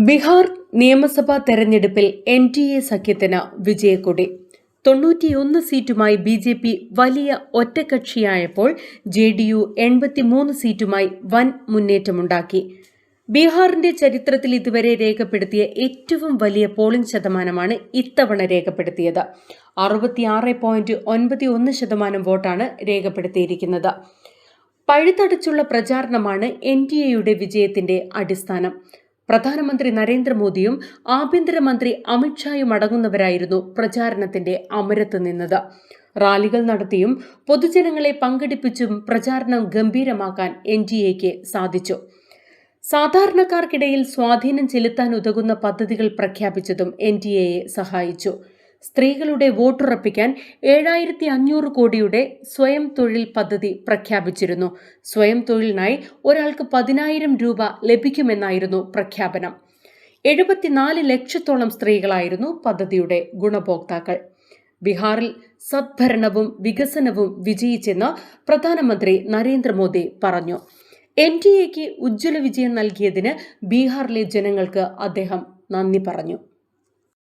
ബീഹാർ നിയമസഭാ തെരഞ്ഞെടുപ്പിൽ NDA സഖ്യത്തിന് വിജയക്കൊടി. 91 സീറ്റുമായി BJP വലിയ ഒറ്റക്കക്ഷിയായപ്പോൾ JDU 83 സീറ്റുമായി വൻ മുന്നേറ്റമുണ്ടാക്കി. ബീഹാറിന്റെ ചരിത്രത്തിൽ ഇതുവരെ രേഖപ്പെടുത്തിയ ഏറ്റവും വലിയ പോളിംഗ് ശതമാനമാണ് ഇത്തവണ രേഖപ്പെടുത്തിയത്. 66.91% വോട്ടാണ് രേഖപ്പെടുത്തിയിരിക്കുന്നത്. പഴുതടച്ചുള്ള പ്രചാരണമാണ് NDAയുടെ വിജയത്തിന്റെ അടിസ്ഥാനം. പ്രധാനമന്ത്രി നരേന്ദ്രമോദിയും ആഭ്യന്തരമന്ത്രി അമിത്ഷായും അടങ്ങുന്നവരായിരുന്നു പ്രചാരണത്തിന്റെ അമരത്ത് നിന്നത്. റാലികൾ നടത്തിയും പൊതുജനങ്ങളെ പങ്കെടുപ്പിച്ചും പ്രചാരണം ഗംഭീരമാക്കാൻ NDAയ്ക്ക് സാധിച്ചു. സാധാരണക്കാർക്കിടയിൽ സ്വാധീനം ചെലുത്താൻ ഉതകുന്ന പദ്ധതികൾ പ്രഖ്യാപിച്ചതും NDAയെ സഹായിച്ചു. സ്ത്രീകളുടെ വോട്ടുറപ്പിക്കാൻ 7500 കോടിയുടെ സ്വയം തൊഴിൽ പദ്ധതി പ്രഖ്യാപിച്ചിരുന്നു. സ്വയം തൊഴിലിനായി ഒരാൾക്ക് 10,000 രൂപ ലഭിക്കുമെന്നായിരുന്നു പ്രഖ്യാപനം. 74 ലക്ഷത്തോളം സ്ത്രീകളായിരുന്നു പദ്ധതിയുടെ ഗുണഭോക്താക്കൾ. ബീഹാറിൽ സദ്ഭരണവും വികസനവും വിജയിച്ചെന്ന് പ്രധാനമന്ത്രി നരേന്ദ്രമോദി പറഞ്ഞു. NDAയ്ക്ക് ഉജ്ജ്വല വിജയം നൽകിയതിന് ബീഹാറിലെ ജനങ്ങൾക്ക് അദ്ദേഹം നന്ദി പറഞ്ഞു.